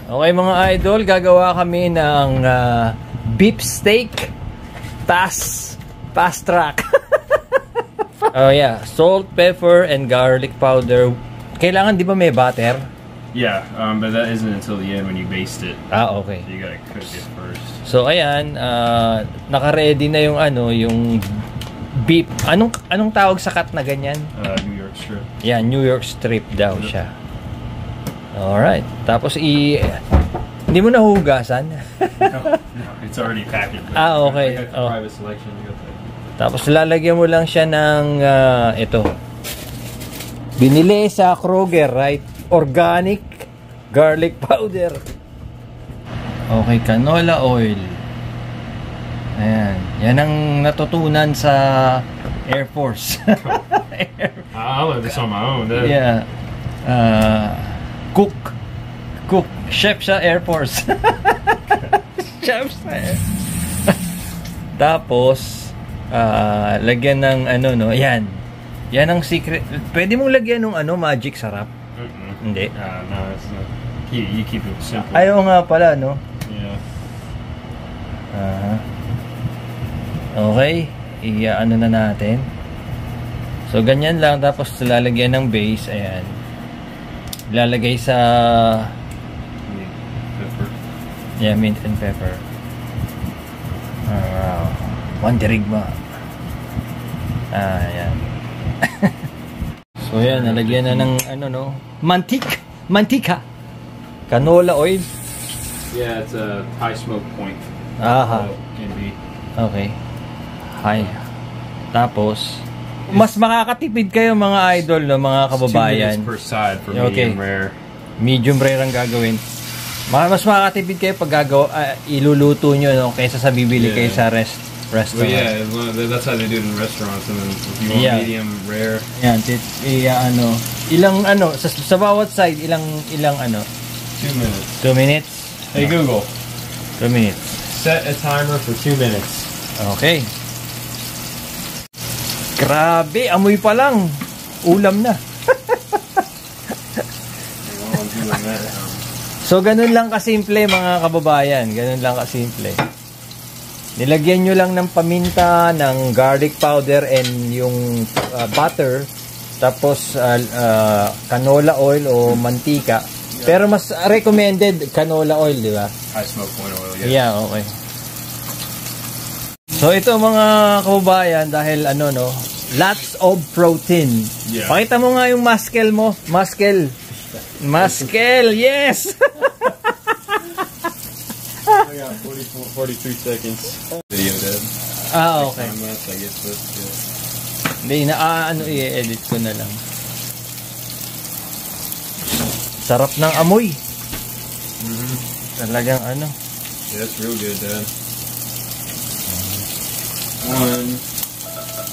Okay mga idol, gagawa kami ng beef steak fast track. Oh yeah, salt, pepper, and garlic powder. Kailangan di ba may butter? Yeah, but that isn't until the end when you baste it. Ah, okay. You gotta cook it first. So ayan, naka-ready na yung yung beef. Anong tawag sa cut na ganyan? New York strip. Yeah, New York strip daw siya. Alright. Tapos hindi mo nahugasan? No, it's already packaged. Ah, okay. I got the private selection. You got the... Tapos lalagyan mo lang siya ng ito. Binili sa Kroger, right? Organic garlic powder. Okay, canola oil. Ayan. Yan ang natutunan sa Air Force. I learned this on my own. Yeah. Cook. Chef sa Air Force. Chef sa Air. Tapos, lagyan ng yan. Yan ang secret. Pwede mong lagyan ng magic sarap. Hindi. No, it's not. You keep it simple. Ayaw nga pala, no? Yeah. Okay. Na natin. So, ganyan lang. Tapos, lalagyan ng base. Ayan. Lalagay sa Pepper. yeah, mint and pepper. One dirigma. Ayan. So yan, nalagyan na ng mantika. Canola oil. Yeah, it's a high smoke point. Aha. Can be. Okay. High. Tapos mas makakatipid kayo mga idol, no, mga kababayan. 2 minutes per side for Okay. medium rare. Medium rare ang gagawin. Mas makakatipid kayo pag iluluto nyo, no, kaysa sa bibili kayo sa restaurant. Well, yeah, that's how they do it in restaurants. And then if you want medium rare, yan, ilang sa bawat side, ilang 2 minutes. 2 minutes. Hey Google, 2 minutes. set a timer for 2 minutes. Okay. Grabe, amoy pa lang. Ulam na. So, ganun lang kasimple mga kababayan. Ganun lang kasimple. Nilagyan nyo lang ng paminta, ng garlic powder, and yung butter. Tapos, canola oil o mantika. Pero mas recommended canola oil, di ba? High smoke point oil, yes. Yeah, okay. So ito mga kababayan, dahil lots of protein. Yeah. Pakita mo nga yung muscle mo. Muscle, yes! I got 43 seconds. Video dead. Okay. I guess that's good. Hindi, i-edit ko na lang. Sarap ng amoy. Talagang Yeah, that's real good, Dad.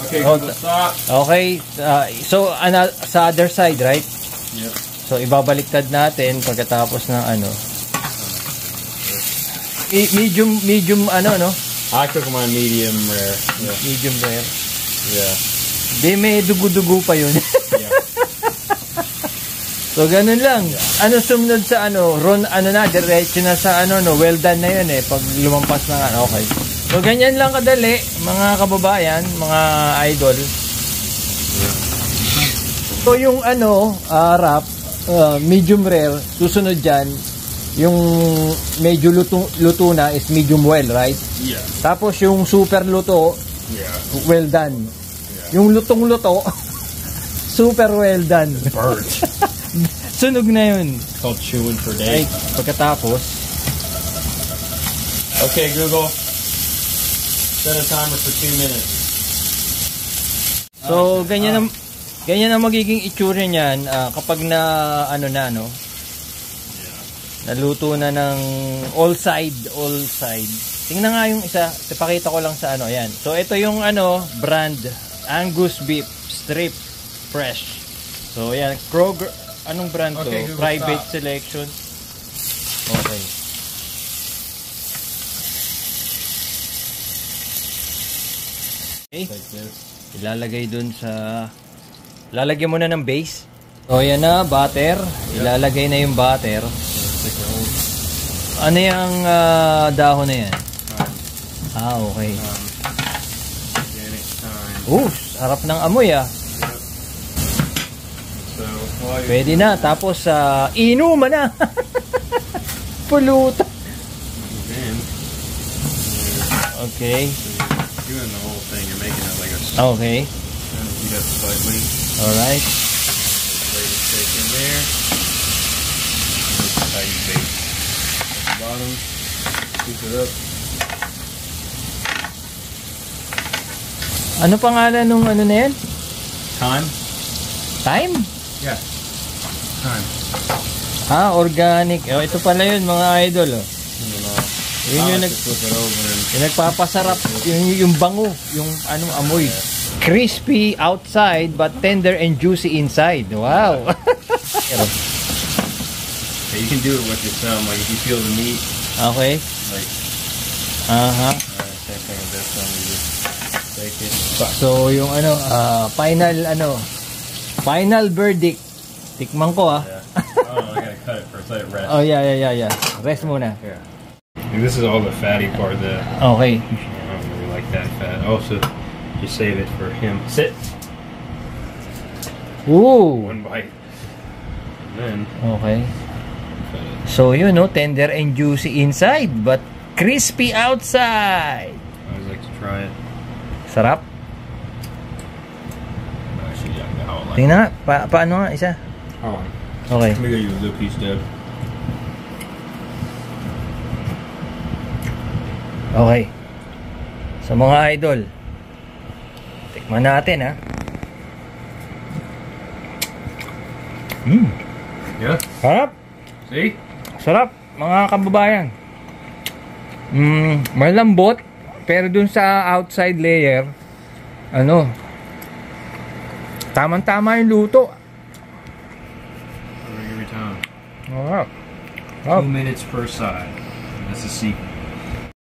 Okay, stop. Okay, so sa other side, right? Yep. So ibabaliktad natin pagkatapos ng medium I cook my medium rare. Yeah. medium rare. Yeah. Di may dugo-dugo pa yun. Yeah. So ganun lang. Sumunod sa diretso na sa well done na yun pag lumampas na okay. So ganyan lang kadali mga kababayan, mga idol. So yung wrap, medium rare, susunod dyan yung medyo luto na is medium well, right? Yeah. Tapos yung super luto, well done. Yung lutong-luto, super well done. Bird. Sunog na yun. It's called chewing for days. Pagkatapos, okay, Google. Set a timer for 2 minutes. so ganyan ang magiging itsura niyan kapag naluto na ng all side. Tingnan nga yung isa, ipakita ko lang sa ayan. So ito yung brand Angus beef strip fresh. So yan, Kroger, anong brand to? Okay, Google, Private stop. Selection. Okay. Okay. Ilalagay dun sa... Lalagyan mo na ng base. So, yan na, butter. Ilalagay na yung butter. Ano yung dahon na yan? Okay. Organic thyme. Sarap ng amoy ah. So, Pwede na. Tapos, inuman na. Pulutan. then, Okay. so you're doing the whole thing. You're making it like a Okay. heat up slightly. Alright. Lay the steak in there. This is how you bake. At the bottom, scoop it up. Ano pangalan nung ano na yan? Thyme? Thyme? Yeah. Thyme. Organic. Ito pala yun mga idol. And then, Yun yung, flip it over and yung nagpapasarap. Yung bango. Yung anong amoy. Crispy outside but tender and juicy inside. Wow. you can do it with your thumb. Like if you feel the meat, Okay. like same thing with this one. You just take it. So yung final verdict. Tikman ko ah. Yeah. Oh, I gotta cut it first. Let it rest. Oh yeah. Rest muna. Yeah. And this is all the fatty part. Okay. I don't really like that fat. Also, just save it for him. Sit. Ooh. One bite. And then Okay. cut it. So yun no, tender and juicy inside but crispy outside. I always like to try it. Sarap. Actually, yeah, how I like it. Tingnan nga, paano nga isa? Oh, Okay. let me get you a good piece, Deb. Okay. Sa mga idol, tikman natin ha. Yeah. Sarap. See? Sarap, mga kababayan. Malambot, pero dun sa outside layer, tamang-tama yung luto. Every time. Sarap. 2 minutes per side. That's the secret.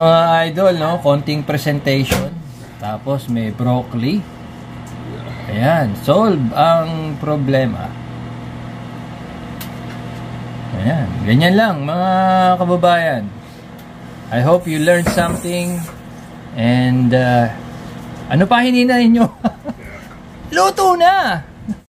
Mga idol, no? Konting presentation. Tapos may broccoli. Ayan, solve ang problema. Ayan, ganyan lang mga kababayan. I hope you learned something. And ano pa hininahin nyo? Luto na!